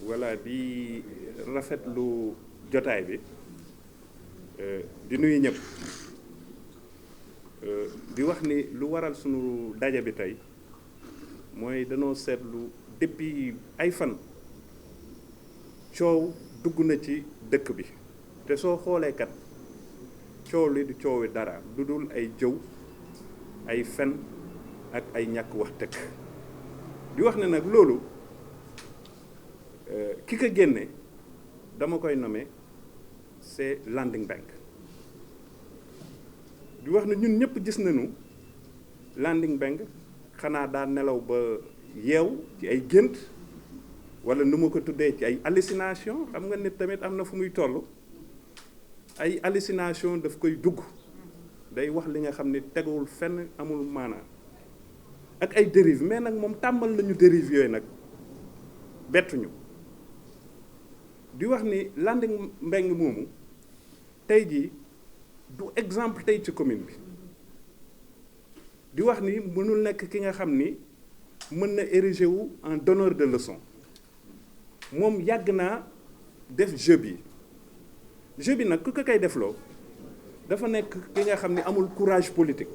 voilà di rafetlu jotaay bi di nuyu ñëpp di wax ni lu waral sunu daje bi tey mooy danoo seetlu depuis ay fan coow dugg na ci dëkk bi te soo xoolee kat coow li du coowi dara lu dul ay jëw ay fen ak ay ñàkk wax dëgg di wax ne nag loolu ki ko génne dama koy nommer c'est Landing Mbengue di wax ne ñun ñëpp gis nañu Landing Mbengue xanaa daa nelaw ba yeew ci ay gént wala nu ma ko tuddee ci ay hallucination xam nga nit tamit am na fu muy toll ay hallucination daf koy dugg day wax li nga xam ne teguwul fenn amul maanaa ak ay dérive mais nag moom tàmbal nañu dérive yooyu nag bettuñu di wax ni Landing Mbengue moomu tey jii du exemple tey ci commune bi di wax ni mënul nekk ki nga xam ni mën na ériger wu en donneur de leçon moom yàgg naa def jeu bi nag ku ko koy defloo dafa nekk ki nga xam ni amul courage politique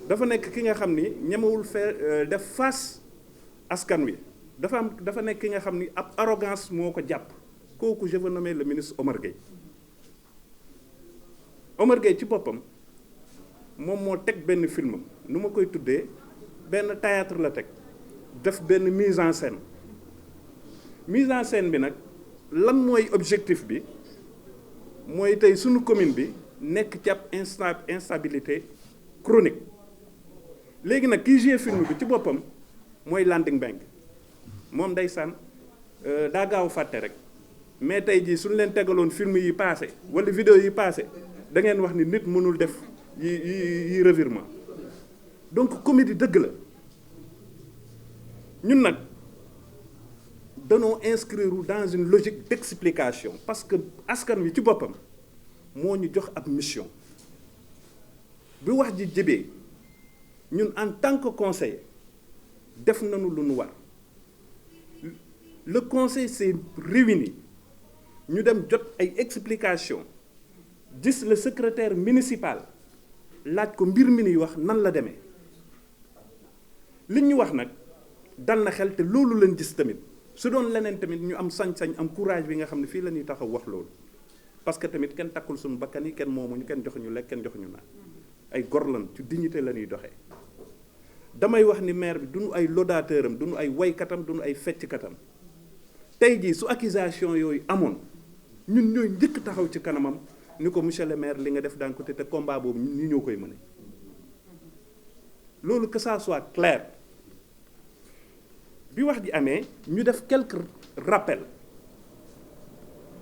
dafa nekk ki nga xam ni ñemewul def face askan wi dafa nekk ki nga xam ni ab arrogance moo ko jàpp kooku je veux nommer le ministre Omar Gueye ci boppam moom moo teg benn film nu ma koy tuddee benn théâtre la teg def benn mise en scène bi nag lan mooy objectif bi mooy tey sunu commune bi nekk ci ab instabilité chronique léegi nag kii joué film bi ci boppam mooy Landing Mbengue moom ndeysaan daa gaaw fàtte rek mais tey jii suñu leen tegaloon film yi passé wala vidéo yi passé da ngeen wax ni nit mënul def yi revirement donc comédie dëgg la ñun nag danoo inscrire dans une logique d'explication parce que askan wi ci boppam moo ñu jox ab mission bi wax ji jibee ñun en tant que conseiller def nañu lu nu war le conseil s'est réuni ñu dem jot ay explication gis le secrétaire municipal laaj ko mbir mi nuy wax nan la demee li ñu wax nag dal na xel te loolu lañ gis tamit su doon leneen tamit ñu am sañ-sañ am courage bi nga xam ne fii la ñuy taxaw wax loolu parce que tamit kenn takkul suñu bakkan yi kenn moomuñu kenn joxuñu lekk kenn joxuñu naan ay gor lan ci dignité la ñuy doxee damay wax ni maire bi duñu ay laudateur am duñu ay waykatam duñu ay fecckatam tey jii su accusation yooyu amoon ñun ñooy njëkk taxaw ci kanamam ni ko monsieur le maire li nga def daan ko te combat boobu ñu ñoo koy mëne loolu que ça soit clair bi wax ji amee ñu def quelques rappels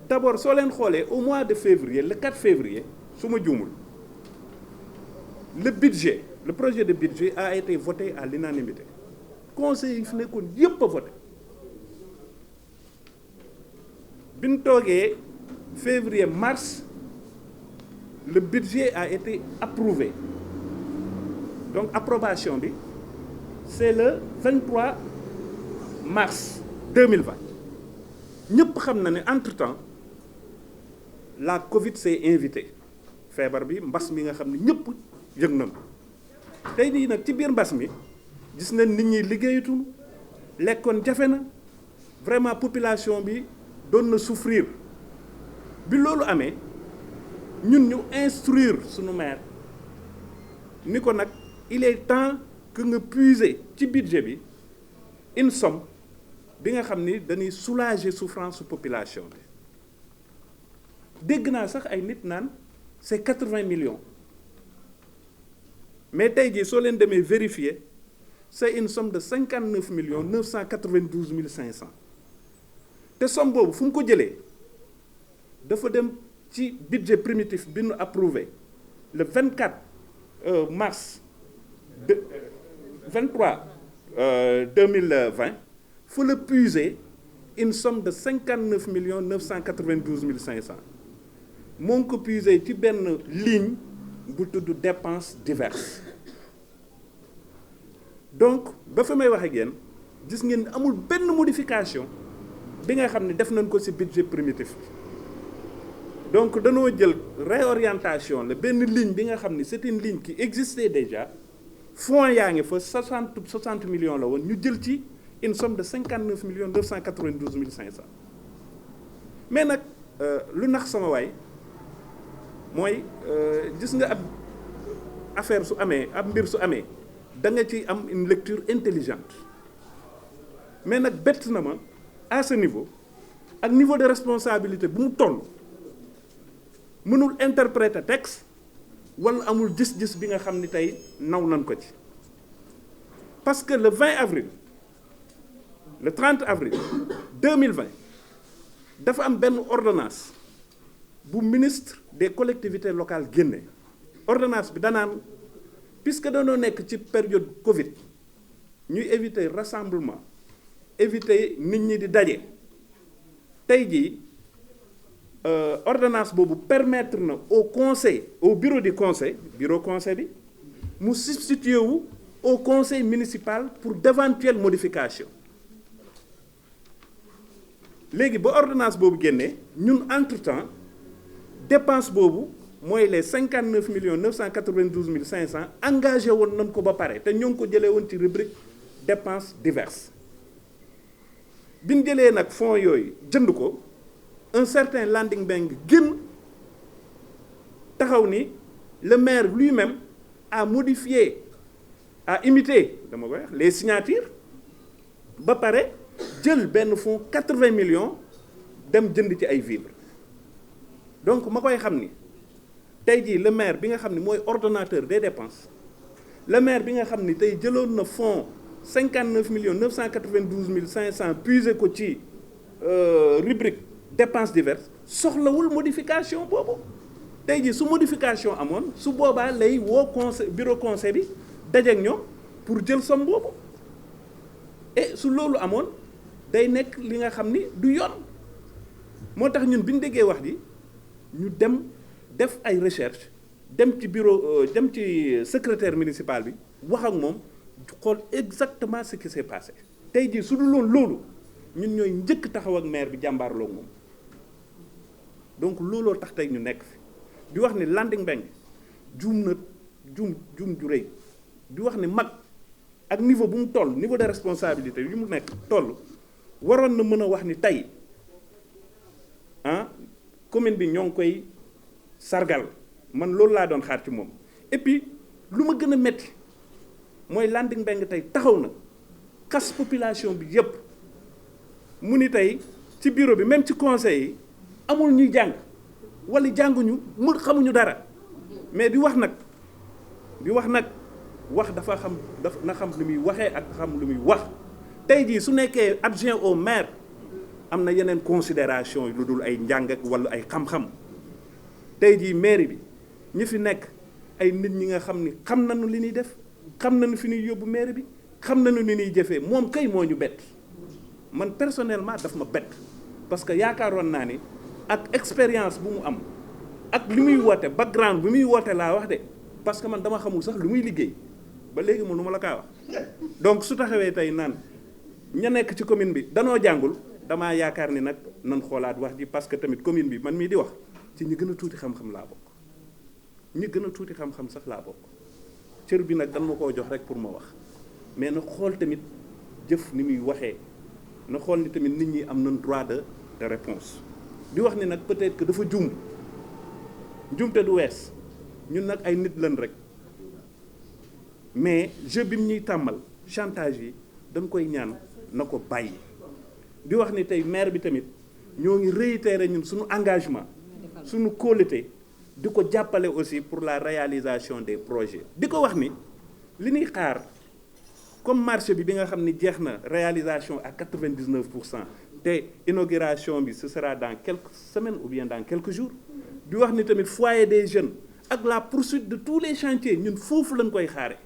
d'abord soo leen xoolee au mois de février le 4 février su ma juumul le projet de budget a été voté à l'unanimité conseil yi fi nekkoon yépp a voté bi ñu toogee février mars le budget a été approuvé donc approbation bi c'est le 23 mars 2020 ñëpp xam na ne entre-temps la Covid s'est invitée feebar bi mbas mi nga xam ne ñëpp yëg nañu tey jii nag ci biir mbas mi gis nañ nit ñi liggéeyatuñu lekkoon jafe na vraiment population bi doon na souffrir bi loolu amee ñun ñu instruire sunu maire ni ko nag il est temps que nga puiser ci budget bi une somme bi nga xam ni dañuy soulager souffrance population bi dégg naa sax ay nit naan c'est 80 millions mais tey jii soo leen demee vérifier c'est une somme de 59 millions 992 mille 500 te somme boobu fu mu ko jëlee dafa dem ci budget primitif bi nu approuvé le 24 mars 23 2020 faut le puiser une somme de 59 millions 992 mille 500 moo ngi ko puiser ci benn ligne bu tudd dépenses diverses donc ba fa may wax ak yéen gis ngeen amul benn modification bi nga xam ne def nañ ko ci budget primitif bi donc danoo jël réorientation la benn ligne bi nga xam ne c'est une ligne qui existait déjà fonds yaa ngi fa 60 millions la woon ñu jël ci une somme de 59 millions 992 mille 500 mais nag lu nax sama waay mooy gis nga ab affaire su amee ab mbir su amee da nga ci am une lecture intelligente mais nag bett na ma à ce niveau ak niveau de responsabilité bu mu toll mënul interpréter texte wala amul gis-gis bi nga xam ni tey naw nañ ko ci parce que le 20 avril le 30 avril 2020 dafa am benn ordonnance bu ministre des collectivités locales génne ordonnance bi danaan puisque dañoo nekk ci période Covid ñuy éviter rassemblement éviter nit ñi di daje tey jii ordonnance boobu permettre na au conseil au bureau du conseil bi mu substituer wu au conseil municipal pour d'éventuelles modifications léegi ba ordonnance boobu génnee ñun entre-temps dépense boobu mooy les 59 millions 992 mille 500 engagé woon nañ ko ba pare te ñoo ngi ko jëlee woon ci rubrique dépenses diverses bi ñu jëlee nag fonds yooyu jënd ko un certain Landing Mbengue génn taxaw ni le maire lui-même a modifié a imité dama koy wax les signatures ba pare jël benn fonds 80 millions dem jënd ci ay vivres donc ma koy xam ni tey jii le maire bi nga xam ni mooy ordonnateur des dépenses le maire bi nga xam ni tey jëloon na fonds 59 millions 992 mille 500 puisé ko ci rubrique dépenses diverses soxlawul modification boobu tey jii su modification amoon su boobaa lay woo conseil bureau conseil bi dajeek ñoom pour jël somme boobu et su loolu amoon day nekk li nga xam ni du yoon moo tax ñun bi ñu déggee wax ji ñu dem def ay recherche dem ci bureau dem ci secrétaire municipal bi wax ak moom xool exactement ce qui s'est passé tey jii su dul loolu ñun ñooy njëkk taxaw ak maire bi jàmbaarloo moom donc looloo tax tey ñu nekk fi di wax ni Landing Mbengue juum na juum ju rëy di wax ni mag ak niveau bu mu toll niveau de responsabilité yu mu nekk toll waroon na mën a wax ni tey commune bi ñoo ngi koy sargal man loolu laa doon xaar ci moom et puis lu ma gën a metti mooy Landing Mbengue tey taxaw na xas population bi yépp mu ni tey ci bureau bi même ci conseil yi amul ñuy jàng wala jànguñu mu xamuñu dara mais di wax nag wax dafa xam na xam lu muy waxee ak xam lu muy wax tey jii su nekkee adjoint au maire am na yeneen considération lu dul ay njàng ak wala ay xam-xam tey jii mairie bi ñi fi nekk ay nit ñi nga xam ni xam nañu li ñuy def xam nañu fi ñuy yóbbu mairie bi xam nañu li ñuy jëfee moom kay moo ñu bett man personnellement daf ma bett parce que yaakaaroon naa ni ak expérience bu mu am ak li muy woote background bi muy woote laa wax de parce que man dama xamul sax lu muy liggéey ba léegi mënu ma la kaa wax donc su taxawee tey naan ña nekk ci commune bi danoo jàngul damaa yaakaar ni nag nan xoolaat wax ji parce que tamit commune bi man mii di wax ci ñi gën a tuuti xam-xam laa bokk ñi gën a tuuti xam-xam sax laa bokk cër bi nag dan ma koo jox rek pour ma wax mais na xool tamit jëf ni muy waxee na xool ni tamit nit ñi am nañ droit de réponse di wax ni nag peut-être que dafa juum njuumte du wees ñun nag ay nit lañ rek mais jeu bi mu ñuy tàmmal chantage yi dañ koy ñaan na ko bàyyi di wax ni tey maire bi tamit ñoo ngi réitérer ñun suñu engagement suñu kóolute di ko jàppale aussi pour la réalisation des projets di ko wax ni li ñuy xaar comme marché bi nga xam ni jeex na réalisation à 99% te inauguration bi ce sera dans quelques semaines ou bien dans quelques jours di wax ni tamit foyer des jeunes ak la poursuite de tous les chantiers ñun foofu lañ koy xaare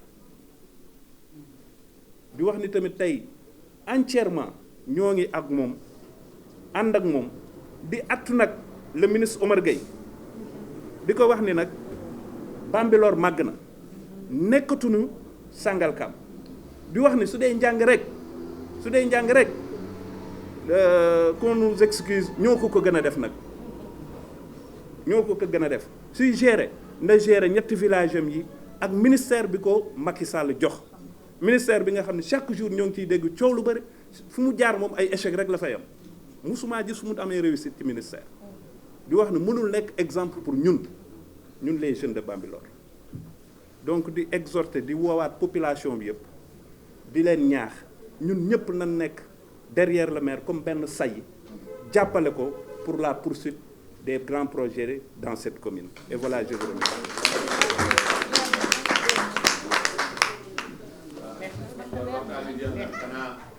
di wax ni tamit tey entièrement ñoo ngi ak moom ànd ak moom di attu nag le ministre Omar Gueye di ko wax ni nag Bambilor màgg na nekkatuñu Sangalkam di wax ni su dee njàng rek qu'on nous excuse ñoo ko gën a def nag ñoo ko gën a def suy gérer nda gérer ñetti village am yi ak ministère bi ko Macky Sall jox ministère bi nga xam ne chaque jour ñoo ngi ciy dégg coow lu bëri fu mu jaar moom ay échec rek la fay am musuma gis fu mu amee réussite ci ministère di wax ne mënul nekk exemple pour ñun les jeunes de Bambilor donc di exhorter di woowaat population bi yëpp di leen ñaax ñun ñëpp nañ nekk derrière le maire comme benn say jàppale ko pour la poursuite des grands projets dans cette commune et voilà je vous remercie.